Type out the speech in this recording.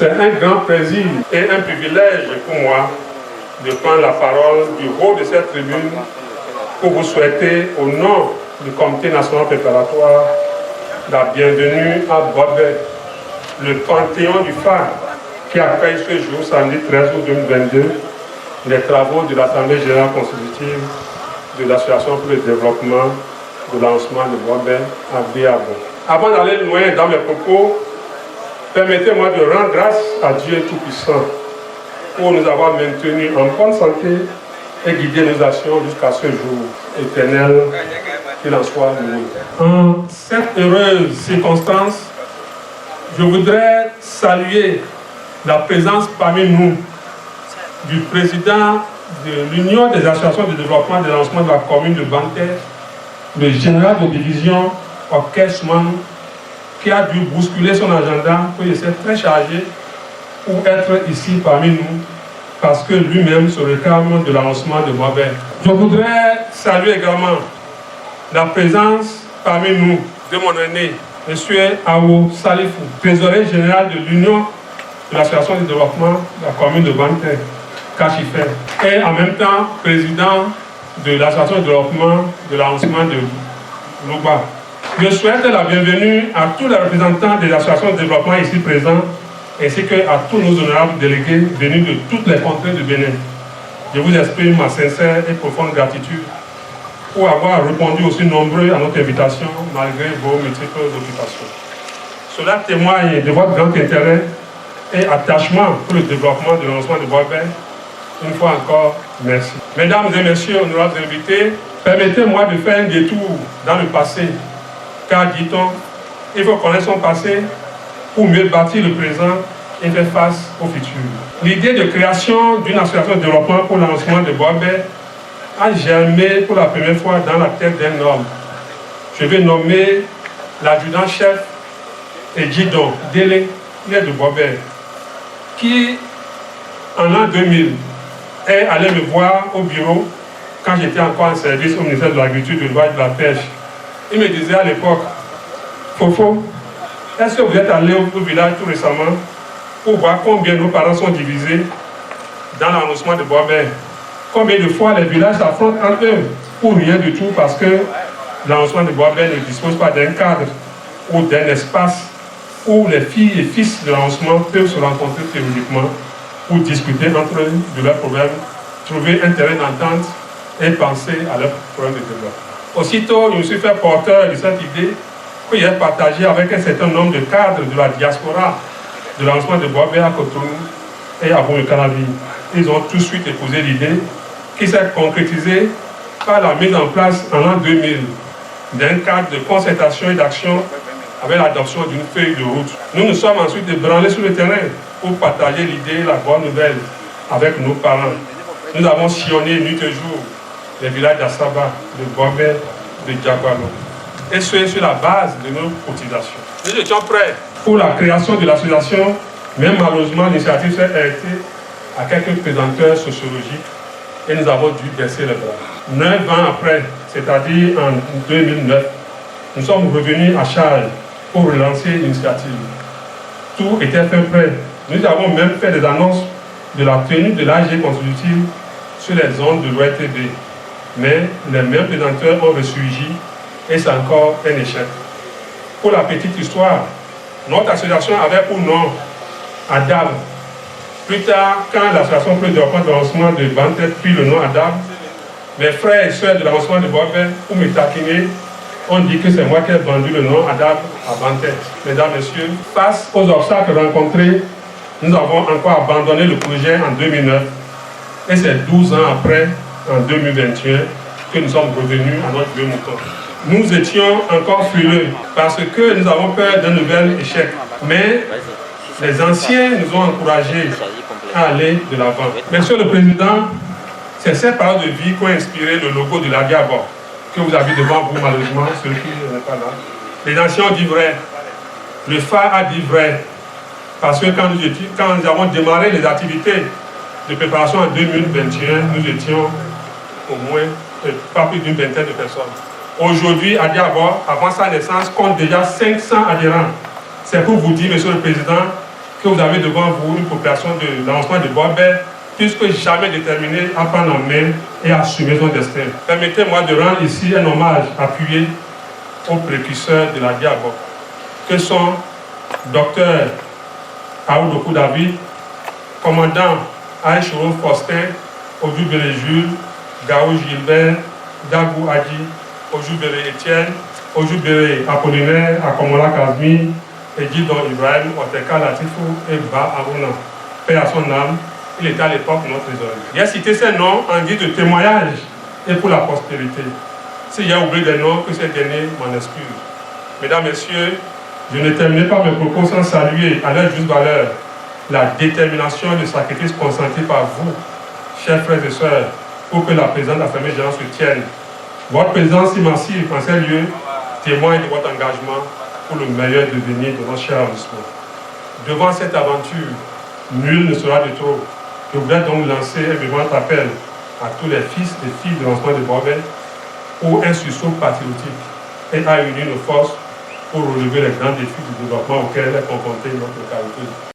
C'est un grand plaisir et un privilège pour moi de prendre la parole du haut de cette tribune pour vous souhaiter, au nom du Comité national préparatoire, la bienvenue à Boisbel, le panthéon du phare qui accueille ce jour, samedi 13 août 2022, les travaux de l'Assemblée générale constitutive de l'Association pour le développement de lancement de Boisbel à Béabo. Avant d'aller loin dans mes propos, permettez-moi de rendre grâce à Dieu Tout-Puissant pour nous avoir maintenus en bonne santé et guider nos actions jusqu'à ce jour éternel, qu'il en soit loué. En cette heureuse circonstance, je voudrais saluer la présence parmi nous du président de l'Union des associations de développement et de lancement de la commune de Banter, le général de division Orchesman, qui a dû bousculer son agenda pour essayer très chargé pour être ici parmi nous, parce que lui-même se réclame de lancement de Boisbel. Je voudrais saluer également la présence parmi nous de mon aîné, M. Awo Salifou, trésorier général de l'Union de l'association de développement de la commune de Banter, Kachifé, et en même temps président de l'association de développement de lancement de Louba. Je souhaite la bienvenue à tous les représentants des associations de développement ici présents, ainsi qu'à tous nos honorables délégués venus de toutes les contrées du Bénin. Je vous exprime ma sincère et profonde gratitude pour avoir répondu aussi nombreux à notre invitation malgré vos multiples occupations. Cela témoigne de votre grand intérêt et attachement pour le développement de lancement de Boisbel. Une fois encore, merci. Mesdames et messieurs, honorables invités, permettez-moi de faire un détour dans le passé. Car, dit-on, il faut connaître son passé pour mieux bâtir le présent et faire face au futur. L'idée de création d'une association de développement pour le lancement de Boisbel a germé pour la première fois dans la tête d'un homme. Je vais nommer l'adjudant-chef Edjidon Délé, de Boisbel, qui, en l'an 2000, est allé me voir au bureau quand j'étais encore en service au ministère de l'Agriculture, de l'Élevage et de la Pêche. Il me disait à l'époque, Fofo, est-ce que vous êtes allé au village tout récemment pour voir combien nos parents sont divisés dans l'arrondissement de Boisbel? Combien de fois les villages s'affrontent entre eux pour rien du tout parce que l'arrondissement de Boisbel ne dispose pas d'un cadre ou d'un espace où les filles et fils de l'arrondissement peuvent se rencontrer périodiquement pour discuter entre eux de leurs problèmes, trouver un terrain d'entente et penser à leurs problèmes de développement. Aussitôt, je me suis fait porteur de cette idée que j'ai partagée avec un certain nombre de cadres de la diaspora de l'arrondissement de Boisbel à Cotonou et à Boumé-Calavi. Ils ont tout de suite épousé l'idée qui s'est concrétisée par la mise en place en l'an 2000 d'un cadre de concertation et d'action avec l'adoption d'une feuille de route. Nous nous sommes ensuite débranlés sur le terrain pour partager l'idée, la bonne nouvelle avec nos parents. Nous avons sillonné nuit et jour les villages d'Assaba, de Boisbel, de Diagualo. Et ce, sur la base de nos cotisations. Nous étions prêts pour la création de l'association, mais malheureusement l'initiative s'est arrêtée à quelques présenteurs sociologiques et nous avons dû baisser les bras. 9 ans après, c'est-à-dire en 2009, nous sommes revenus à charge pour relancer l'initiative. Tout était fait prêt. Nous avons même fait des annonces de la tenue de l'AG constitutive sur les ondes de l'ORTB. Mais les mêmes présenteurs ont ressurgi et c'est encore un échec. Pour la petite histoire, notre association avait pour nom ADAB. Plus tard, quand l'association pour le développement de lancement de Banter prit le nom ADAB, mes frères et sœurs de lancement de Boisbel, pour me taquiner, ont dit que c'est moi qui ai vendu le nom ADAB à Banter. Mesdames, Messieurs, face aux obstacles rencontrés, nous avons encore abandonné le projet en 2009 et c'est 12 ans après, en 2021, que nous sommes revenus à notre vieux mouton. Nous étions encore frileux parce que nous avons peur d'un nouvel échec. Mais les anciens nous ont encouragés à aller de l'avant. Monsieur le Président, c'est ces paroles de vie qui ont inspiré le logo de la Diabo que vous avez devant vous, malheureusement, ceux qui ne sont pas là. Les anciens ont dit vrai. Le phare a dit vrai. Parce que quand nous avons démarré les activités de préparation en 2021, nous étions au moins pas plus d'une vingtaine de personnes. Aujourd'hui, à Diabo, avant sa naissance, compte déjà 500 adhérents. C'est pour vous dire, Monsieur le Président, que vous avez devant vous une population de lancement de Boisbel, plus que jamais déterminée à prendre en main et à assumer son destin. Permettez-moi de rendre ici un hommage appuyé aux précurseurs de la Diabo, que sont Dr Aoudoukou David, commandant Aïchouro Faustin, Ojoubéré Jules, Gao Gilbert, Dagou Adi, Ojoubéré Étienne, Ojoubéré Apollinaire, Akomola Kazmi, Edidon Ibrahim, Oteka Latifou et Ba Aruna. Paix à son âme, il était à l'époque notre trésorier. J'ai cité ces noms en guise de témoignage et pour la postérité. S'il y a oublié des noms, que ces derniers m'en excusent. Mesdames, Messieurs, je ne terminerai pas mes propos sans saluer à leur juste valeur la détermination et le sacrifice consenti par vous, chers frères et sœurs, pour que la présence de l'Assemblée générale se tienne. Votre présence si massive en ces lieux témoigne de votre engagement pour le meilleur devenir de notre cher arrondissement. Devant cette aventure, nul ne sera de trop. Je voudrais donc lancer un vivant appel à tous les fils et filles de lancement de Boisbel pour un sursaut patriotique et à unir nos forces pour relever les grands défis du développement auxquels est confrontée notre localité.